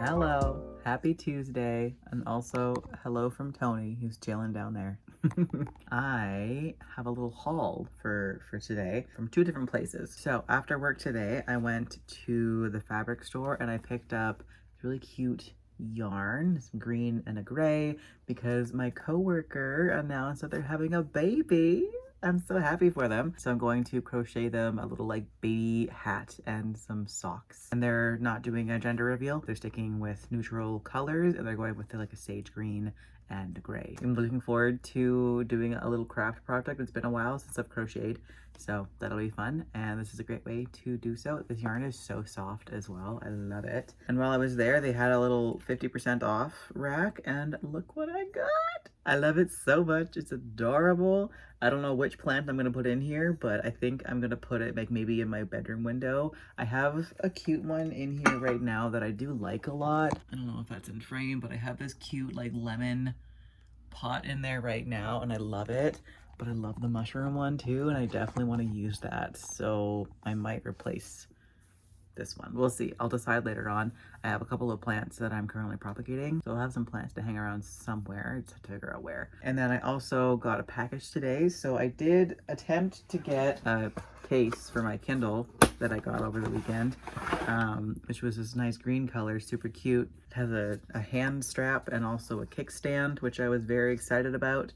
Hello, happy Tuesday, and also hello from Tony, who's chilling down there. I have a little haul for today from two different places. So after work today, I went to the fabric store and I picked up really cute yarn, some green and a gray, because my coworker announced that they're having a baby. I'm so happy for them. So I'm going to crochet them a little like baby hat and some socks. And they're not doing a gender reveal. They're sticking with neutral colors and they're going with like a sage green and gray. I'm looking forward to doing a little craft project. It's been a while since I've crocheted, so that'll be fun. And this is a great way to do so. This yarn is so soft as well. I love it. And while I was there, they had a little 50% off rack and look what I got. I love it so much. It's adorable. I don't know which plant I'm gonna put in here, but I think I'm gonna put it like maybe in my bedroom window. I have a cute one in here right now that I do like a lot. I don't know if that's in frame, but I have this cute like lemon pot in there right now and I love it. But I love the mushroom one too, and I definitely want to use that. So I might replace this one. We'll see. I'll decide later on. I have a couple of plants that I'm currently propagating, so I'll have some plants to hang around somewhere to figure out where. And then I also got a package today, so I did attempt to get a case for my Kindle that I got over the weekend, which was this nice green color, super cute. It has a hand strap and also a kickstand, which I was very excited about.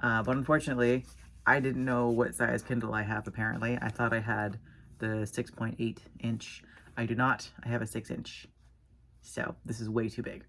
But unfortunately, I didn't know what size Kindle I have apparently. I thought I had the 6.8 inch. I do not. I have a 6-inch. So this is way too big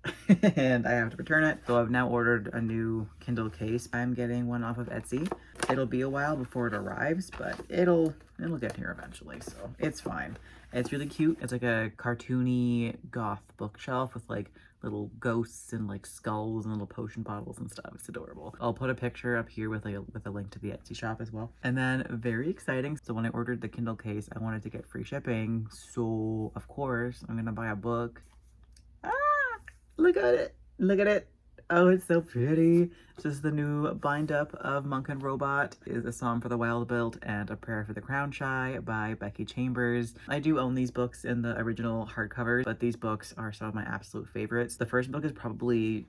and I have to return it. So I've now ordered a new Kindle case. I'm getting one off of Etsy. It'll be a while before it arrives, but it'll get here eventually, so it's fine. It's really cute. It's like a cartoony goth bookshelf with like little ghosts and like skulls and little potion bottles and stuff. It's adorable. I'll put a picture up here with a link to the Etsy shop as well. And then very exciting. So when I ordered the Kindle case, I wanted to get free shipping. So of course I'm gonna buy a book. Ah, look at it. Look at it. Oh, it's so pretty. This is the new bind up of Monk and Robot. It is A Psalm for the Wild Built and A Prayer for the Crown Shy by Becky Chambers. I do own these books in the original hardcovers, but these books are some of my absolute favorites. The first book is probably,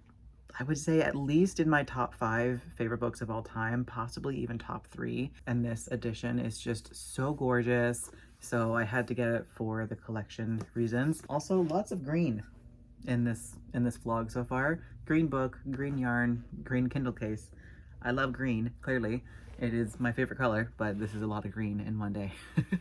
I would say, at least in my top 5 favorite books of all time, possibly even top 3. And this edition is just so gorgeous. So I had to get it for the collection reasons. Also, lots of green in this vlog so far. Green book, green yarn, green Kindle case. I love green, clearly. It is my favorite color, but this is a lot of green in one day.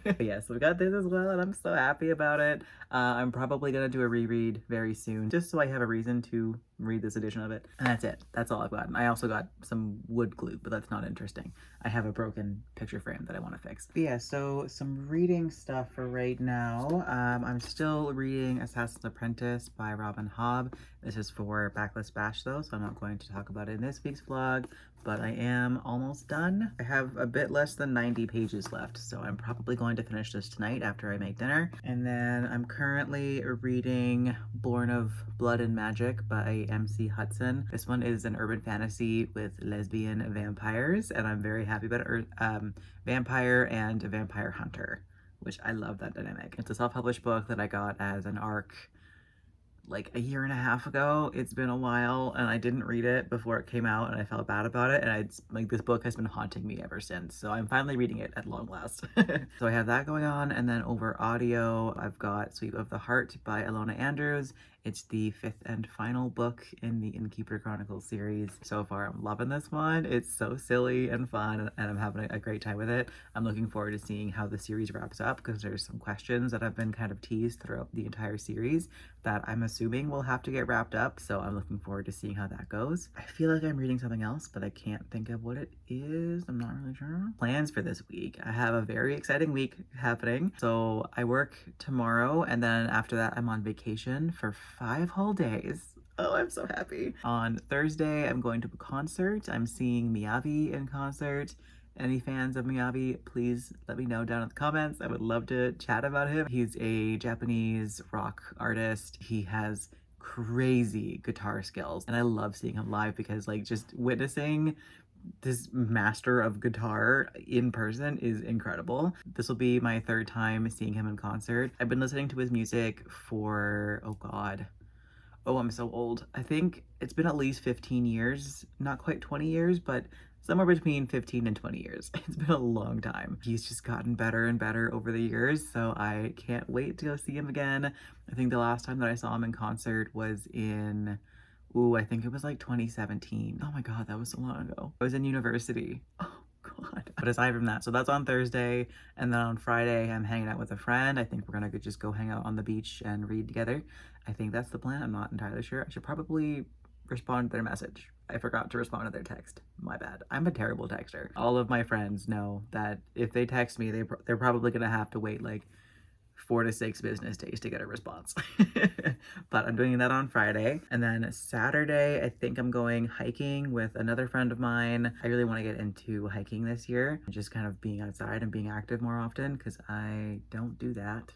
But yeah, so we got this as well, and I'm so happy about it. I'm probably gonna do a reread very soon, just so I have a reason to read this edition of it. And that's it. That's all I've gotten. I also got some wood glue, but that's not interesting. I have a broken picture frame that I want to fix. But yeah, so some reading stuff for right now. I'm still reading Assassin's Apprentice by Robin Hobb. This is for Backlist Bash though, so I'm not going to talk about it in this week's vlog, but I am almost done. I have a bit less than 90 pages left, so I'm probably going to finish this tonight after I make dinner. And then I'm currently reading Born of Blood and Magic by MC Hutson. This one is an urban fantasy with lesbian vampires, and I'm very happy about it. Vampire and a vampire hunter, which I love that dynamic. It's a self-published book that I got as an ARC like a year and a half ago. It's been a while and I didn't read it before it came out and I felt bad about it, and this book has been haunting me ever since, so I'm finally reading it at long last. So I have that going on, and then over audio I've got Sweep of the Heart by Ilona Andrews. It's the 5th and final book in the Innkeeper Chronicles series. So far I'm loving this one. It's so silly and fun and I'm having a great time with it. I'm looking forward to seeing how the series wraps up, because there's some questions that have been kind of teased throughout the entire series that I'm assuming will have to get wrapped up, so I'm looking forward to seeing how that goes. I feel like I'm reading something else, but I can't think of what it is. I'm not really sure. Plans for this week. I have a very exciting week happening. So I work tomorrow, and then after that I'm on vacation for 5 whole days. Oh, I'm so happy. On Thursday, I'm going to a concert. I'm seeing Miyavi in concert. Any fans of Miyavi, please let me know down in the comments. I would love to chat about him. He's a Japanese rock artist. He has crazy guitar skills, and I love seeing him live because like just witnessing this master of guitar in person is incredible. This will be my 3rd time seeing him in concert. I've been listening to his music for, oh god, Oh, I'm so old. I think it's been at least 15 years, not quite 20 years, but somewhere between 15 and 20 years. It's been a long time. He's just gotten better and better over the years, so I can't wait to go see him again. I think the last time that I saw him in concert was in, ooh, I think it was like 2017. Oh my God, that was so long ago. I was in university. Oh God. But aside from that, so that's on Thursday, and then on Friday, I'm hanging out with a friend. I think we're gonna just go hang out on the beach and read together. I think that's the plan. I'm not entirely sure. I should probably respond to their message. I forgot to respond to their text. My bad. I'm a terrible texter. All of my friends know that if they text me, they're probably gonna have to wait like 4 to 6 business days to get a response. But I'm doing that on Friday. And then Saturday, I think I'm going hiking with another friend of mine. I really want to get into hiking this year, just kind of being outside and being active more often, because I don't do that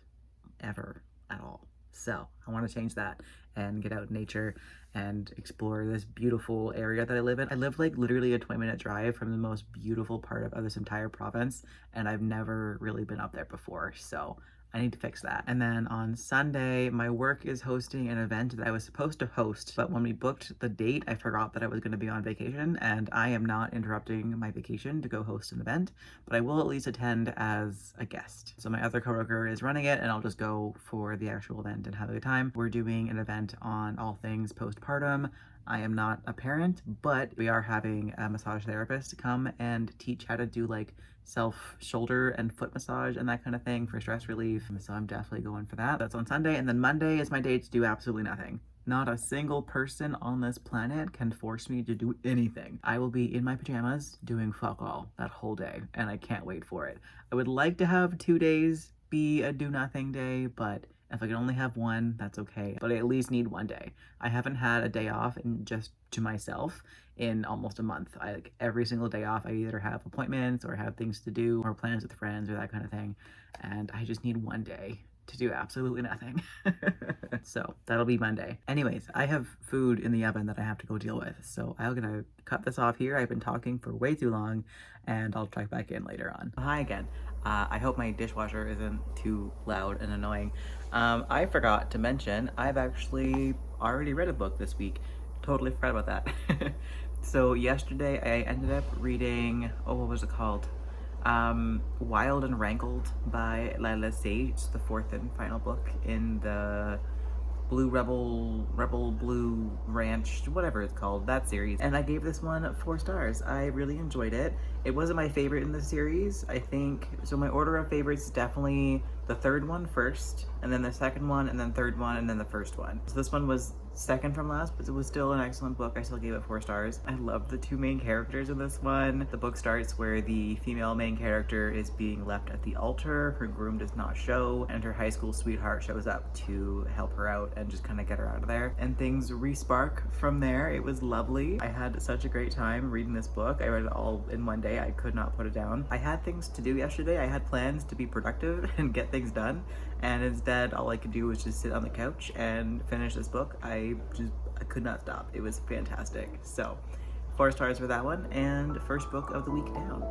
ever at all. So I want to change that and get out in nature and explore this beautiful area that I live in. I live like literally a 20-minute drive from the most beautiful part of this entire province, and I've never really been up there before. So I need to fix that. And then on Sunday, my work is hosting an event that I was supposed to host, but when we booked the date, I forgot that I was going to be on vacation, and I am not interrupting my vacation to go host an event, but I will at least attend as a guest. So my other coworker is running it, and I'll just go for the actual event and have a good time. We're doing an event on all things postpartum. I am not a parent, but we are having a massage therapist come and teach how to do like self shoulder and foot massage and that kind of thing for stress relief. So I'm definitely going for that. That's on Sunday. And then Monday is my day to do absolutely nothing. Not a single person on this planet can force me to do anything. I will be in my pajamas doing fuck all that whole day, and I can't wait for it. I would like to have 2 days be a do nothing day, but if I can only have one, that's okay. But I at least need one day. I haven't had a day off and just to myself in almost a month. I like every single day off, I either have appointments or have things to do or plans with friends or that kind of thing. And I just need one day to do absolutely nothing. So that'll be Monday. Anyways, I have food in the oven that I have to go deal with. So I'm gonna cut this off here. I've been talking for way too long, and I'll check back in later on. Hi again. I hope my dishwasher isn't too loud and annoying. I forgot to mention, I've actually already read a book this week. Totally forgot about that. So yesterday I ended up reading, oh, what was it called? Wild and Wrangled by Lyla. It's the 4th and final book in the Blue Rebel Blue Ranch, whatever it's called, that series. And I gave this one 4 stars. I really enjoyed it. It wasn't my favorite in the series, I think. So my order of favorites is definitely the 3rd one first, and then the 2nd one, and then 3rd one, and then the 1st one. So this one was 2nd from last, but it was still an excellent book. I still gave it 4 stars. I love the 2 main characters in this one. The book starts where the female main character is being left at the altar, her groom does not show, and her high school sweetheart shows up to help her out and just kind of get her out of there. And things re-spark from there. It was lovely. I had such a great time reading this book. I read it all in one day. I could not put it down. I had things to do yesterday. I had plans to be productive and get things done, and instead all I could do was just sit on the couch and finish this book. I could not stop. It was fantastic. So 4 stars for that one, and first book of the week down.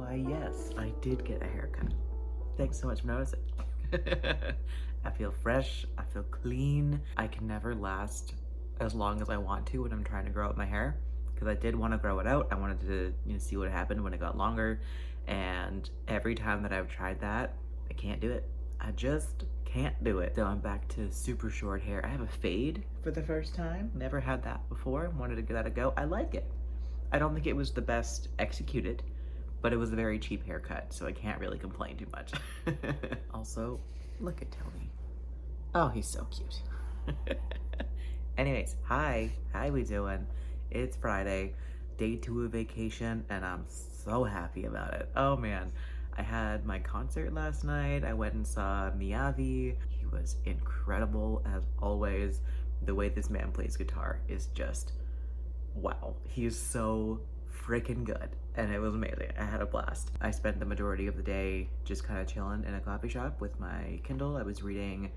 Why, yes, I did get a haircut. Thanks so much for noticing. I feel fresh, I feel clean. I can never last as long as I want to when I'm trying to grow out my hair, because I did want to grow it out. I wanted to, see what happened when it got longer, and every time that I've tried that, I can't do it. I just can't do it. So I'm back to super short hair. I have a fade for the first time. Never had that before. Wanted to give that a go. I like it. I don't think it was the best executed, but it was a very cheap haircut, so I can't really complain too much. Also, look at Tony. Oh, he's so cute. Anyways, hi. How we doing? It's Friday, day 2 of vacation, and I'm so happy about it. Oh man. I had my concert last night. I went and saw Miyavi. He was incredible as always. The way this man plays guitar is just wow. He is so freaking good, and it was amazing. I had a blast. I spent the majority of the day just kind of chilling in a coffee shop with my Kindle. I was reading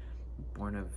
Born of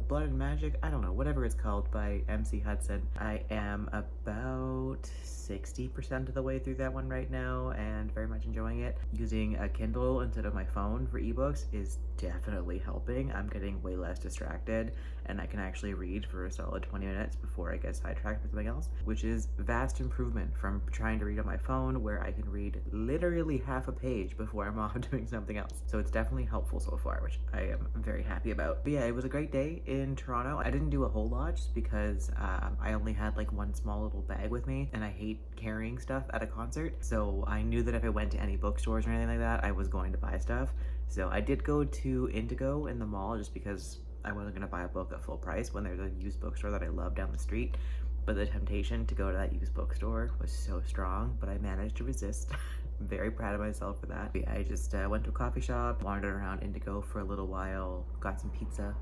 Blood and Magic? I don't know, whatever it's called, by MC Hutson. I am about 60% of the way through that one right now and very much enjoying it. Using a Kindle instead of my phone for ebooks is definitely helping. I'm getting way less distracted, and I can actually read for a solid 20 minutes before I get sidetracked with something else, which is vast improvement from trying to read on my phone, where I can read literally half a page before I'm off doing something else. So it's definitely helpful so far, which I am very happy about. But yeah, it was a great day in Toronto. I didn't do a whole lot just because I only had like one small little bag with me, and I hate carrying stuff at a concert. So I knew that if I went to any bookstores or anything like that, I was going to buy stuff. So I did go to Indigo in the mall just because I wasn't gonna buy a book at full price when there's a used bookstore that I love down the street. But the temptation to go to that used bookstore was so strong, but I managed to resist. I'm very proud of myself for that. Yeah, I just went to a coffee shop, wandered around Indigo for a little while, got some pizza,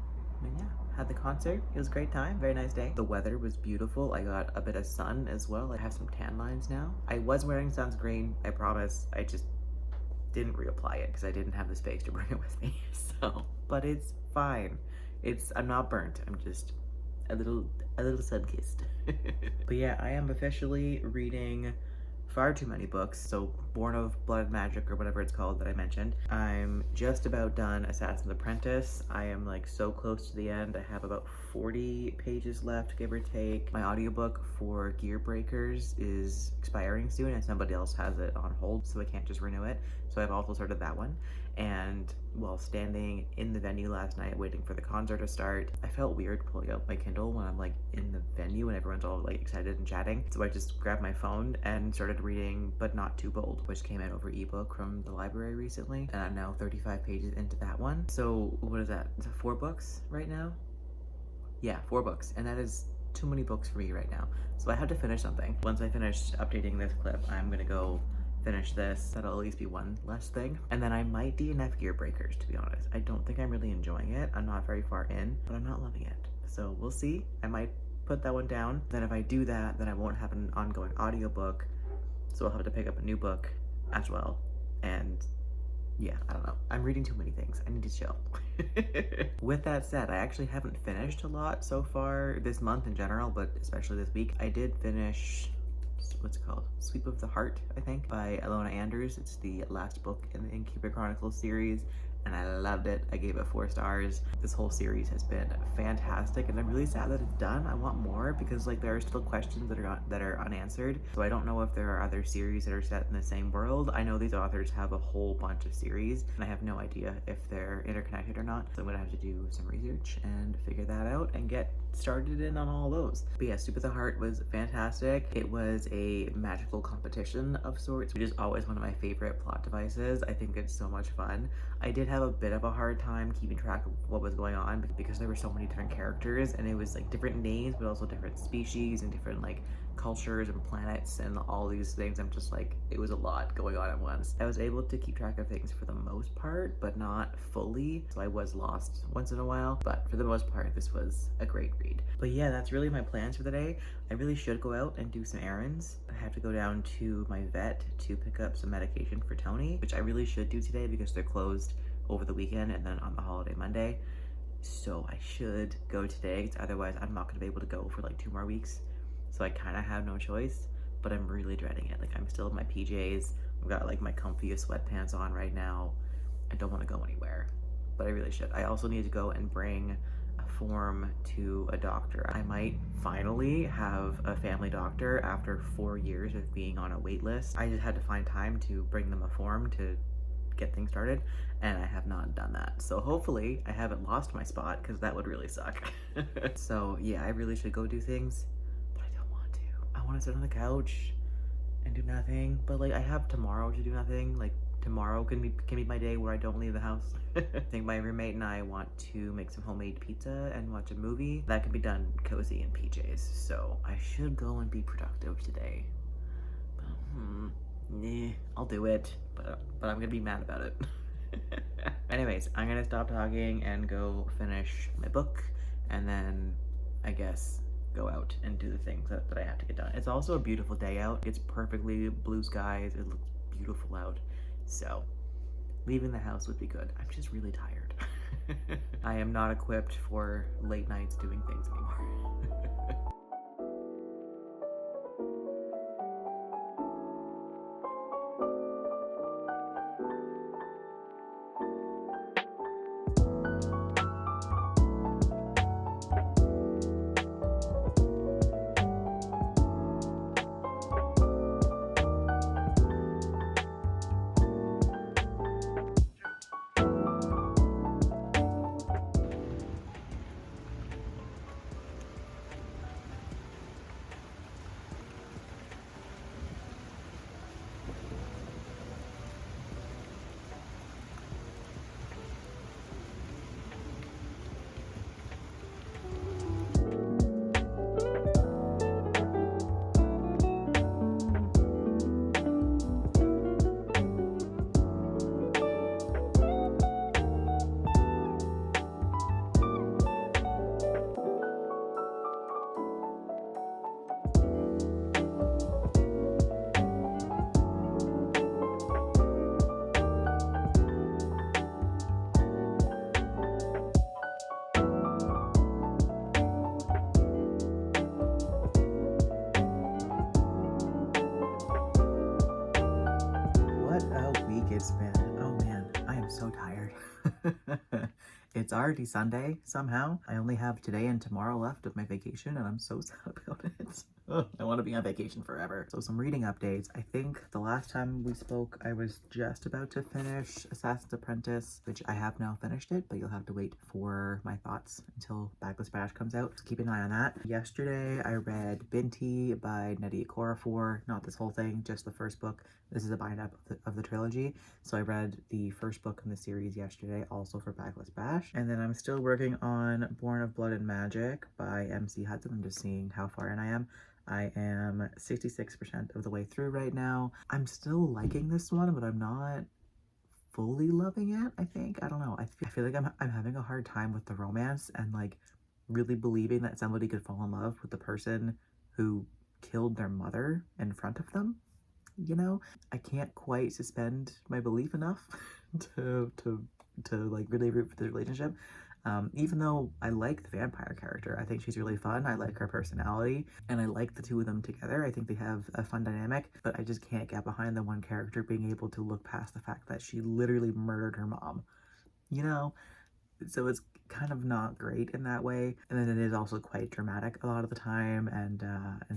and yeah, had the concert. It was a great time, very nice day. The weather was beautiful. I got a bit of sun as well. I have some tan lines now. I was wearing sunscreen, I promise. I just didn't reapply it because I didn't have the space to bring it with me. So, but it's fine. I'm not burnt. I'm just a little sun-kissed. But yeah, I am officially reading far too many books. So Born of Blood Magic, or whatever it's called that I mentioned. I'm just about done Assassin's Apprentice. I am like so close to the end. I have about 40 pages left, give or take. My audiobook for Gearbreakers is expiring soon, and somebody else has it on hold, so I can't just renew it. So I've also started that one. And while standing in the venue last night waiting for the concert to start, I felt weird pulling out my Kindle when I'm like in the venue and everyone's all like excited and chatting. So I just grabbed my phone and started reading But Not Too Bold, which came out over ebook from the library recently. And I'm now 35 pages into that one. So what is that? Is it 4 books right now? Yeah, 4 books. And that is too many books for me right now. So I have to finish something. Once I finish updating this clip, I'm gonna go finish this. That'll at least be one less thing. And then I might DNF Gearbreakers, to be honest. I don't think I'm really enjoying it. I'm not very far in, but I'm not loving it. So we'll see. I might put that one down. Then if I do that, then I won't have an ongoing audiobook. So I'll have to pick up a new book as well. And yeah, I don't know. I'm reading too many things. I need to chill. With that said, I actually haven't finished a lot so far this month in general, but especially this week. I did finish, what's it called? Sweep of the Heart, I think, by Ilona. It's the last book in the Innkeeper Chronicles series, and I loved it. I gave it 4 stars. This whole series has been fantastic, and I'm really sad that it's done. I want more because like there are still questions that are unanswered. So I don't know if there are other series that are set in the same world. I know these authors have a whole bunch of series, and I have no idea if they're interconnected or not. So I'm gonna have to do some research and figure that out and get started in on all those. But yeah, Sweep of the Heart was fantastic. It was a magical competition of sorts, which is always one of my favorite plot devices. I think it's so much fun. I did have a bit of a hard time keeping track of what was going on because there were so many different characters, and it was like different names but also different species and different like cultures and planets and all these things. I'm just like, it was a lot going on at once. I was able to keep track of things for the most part, but not fully, so I was lost once in a while, but for the most part this was a great read. But yeah, that's really my plans for the day. I really should go out and do some errands. I have to go down to my vet to pick up some medication for Tony, which I really should do today because they're closed over the weekend and then on the holiday Monday. So I should go today, because otherwise I'm not going to be able to go for like 2 more weeks. so I kind of have no choice, but I'm really dreading it. Like, I'm still in my PJs. I've got like my comfiest sweatpants on right now. I don't want to go anywhere, but I really should. I also need to go and bring a form to a doctor. I might finally have a family doctor after 4 years of being on a wait list. I just had to find time to bring them a form to get things started, and I have not done that. So hopefully I haven't lost my spot, because that would really suck. So yeah, I really should go do things, but I don't want to. I want to sit on the couch and do nothing, but like, I have tomorrow to do nothing. Like, tomorrow can be my day where I don't leave the house. I think my roommate and I want to make some homemade pizza and watch a movie. That can be done cozy in PJs, so I should go and be productive today. I'll do it, but I'm gonna be mad about it. Anyways, I'm gonna stop talking and go finish my book, and then I guess go out and do the things that I have to get done. It's also a beautiful day out. It's perfectly blue skies. It looks beautiful out. So leaving the house would be good. I'm just really tired. I am not equipped for late nights doing things anymore. It's been, oh man, I am so tired. It's already Sunday somehow. I only have today and tomorrow left of my vacation, and I'm so sad about it. I want to be on vacation forever. So some reading updates. I think the last time we spoke, I was just about to finish Assassin's Apprentice, which I have now finished it, but you'll have to wait for my thoughts until Backless Bash comes out. So keep an eye on that. Yesterday, I read Binti by Nnedi Okorafor. Not this whole thing, just the first book. This is a bind-up of the trilogy. So I read the first book in the series yesterday, also for Backless Bash. And then I'm still working on Born of Blood and Magic by MC Hutson. I'm just seeing how far in I am. I am 66% of the way through right now. I'm still liking this one, but I'm not fully loving it, I think. I don't know. I feel like I'm having a hard time with the romance and like really believing that somebody could fall in love with the person who killed their mother in front of them. You know, I can't quite suspend my belief enough to like really root for the relationship. Even though I like the vampire character, I think she's really fun. I like her personality, and I like the two of them together. I think they have a fun dynamic, but I just can't get behind the one character being able to look past the fact that she literally murdered her mom. You know? So it's kind of not great in that way, and then it is also quite dramatic a lot of the time, and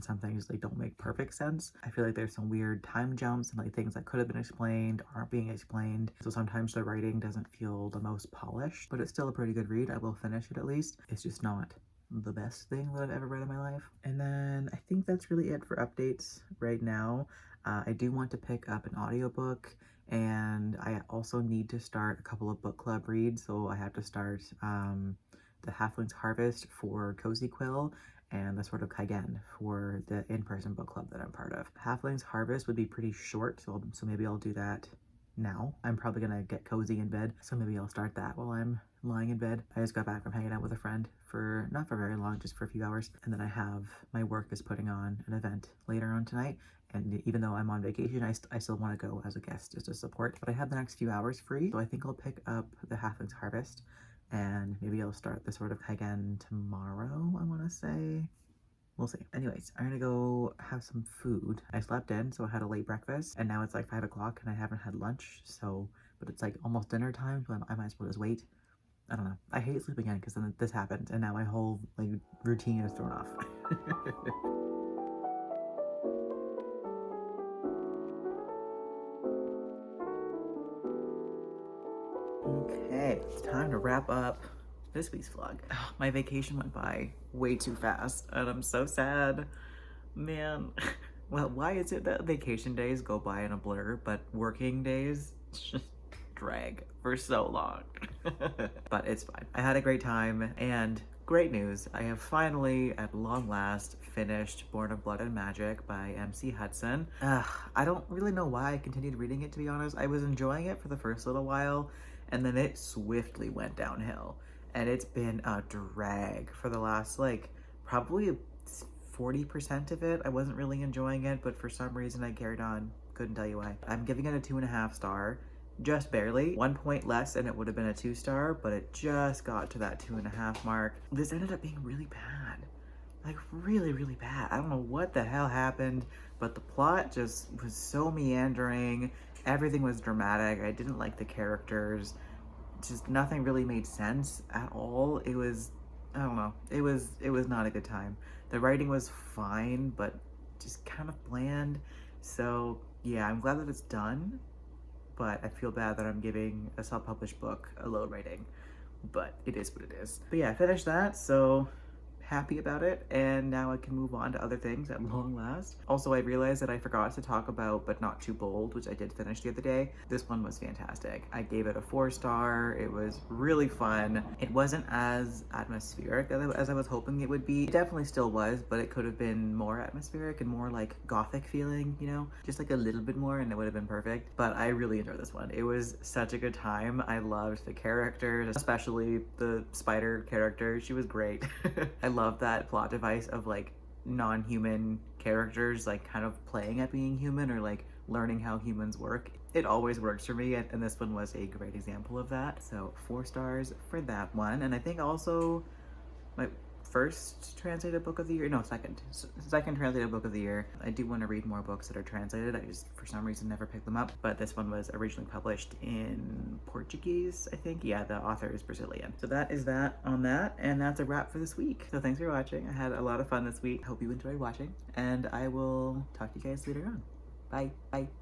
some things like don't make perfect sense. I feel like there's some weird time jumps and like things that could have been explained aren't being explained, so sometimes the writing doesn't feel the most polished, but it's still a pretty good read. I will finish it at least. It's just not the best thing that I've ever read in my life. And then I think that's really it for updates right now. I do want to pick up an audiobook, and I also need to start a couple of book club reads. So I have to start the Halfling's Harvest for Cozy Quill and the Sword of Kaigen for the in-person book club that I'm part of. Halfling's Harvest would be pretty short, so maybe I'll do that now. I'm probably gonna get cozy in bed, so maybe I'll start that while I'm lying in bed. I just got back from hanging out with a friend for not for very long, just for a few hours, and then I have my work is putting on an event later on tonight, and even though I'm on vacation, I still want to go as a guest just to support. But I have the next few hours free, so I think I'll pick up the Halfling's Harvest, and maybe I'll start the Sword of Kaigen tomorrow, I want to say. We'll see. Anyways, I'm gonna go have some food. I slept in, so I had a late breakfast, and now it's like 5 o'clock and I haven't had lunch, so, but it's like almost dinner time, so I might as well just wait. I don't know. I hate sleeping in because then this happened, and now my whole like routine is thrown off. Okay, it's time to wrap up this week's vlog. Ugh, my vacation went by way too fast, and I'm so sad. Man, well, why is it that vacation days go by in a blur, but working days just drag for so long? But it's fine. I had a great time, and great news, I have finally, at long last, finished Born of Blood and Magic by MC Hutson. I don't really know why I continued reading it, to be honest. I was enjoying it for the first little while, and then it swiftly went downhill. And it's been a drag for the last, like, probably 40% of it. I wasn't really enjoying it, but for some reason I carried on. Couldn't tell you why. I'm giving it a 2.5 star. Just barely. 1 point less and it would have been a 2 star, but it just got to that 2.5 mark. This ended up being really bad. Like really, really bad. I don't know what the hell happened, but the plot just was so meandering. Everything was dramatic. I didn't like the characters. Just nothing really made sense at all. It was, I don't know. It was not a good time. The writing was fine, but just kind of bland. So yeah, I'm glad that it's done, but I feel bad that I'm giving a self-published book a low rating, but it is what it is. But yeah, I finished that, so happy about it, and now I can move on to other things at long last. Also, I realized that I forgot to talk about But Not Too Bold, which I did finish the other day. This one was fantastic. I gave it a 4 star. It was really fun. It wasn't as atmospheric as I was hoping it would be. It definitely still was, but it could have been more atmospheric and more like gothic feeling, you know? Just like a little bit more and it would have been perfect. But I really enjoyed this one. It was such a good time. I loved the characters, especially the spider character. She was great. I love that plot device of like non-human characters like kind of playing at being human or like learning how humans work. It always works for me, and this one was a great example of that. So 4 stars for that one. And I think also my first translated book of the year, no, second translated book of the year. I do want to read more books that are translated. I just for some reason never picked them up, but this one was originally published in Portuguese, I think. Yeah, the author is Brazilian. So that is that on that, and that's a wrap for this week. So thanks for watching. I had a lot of fun this week. Hope you enjoyed watching, and I will talk to you guys later on. Bye.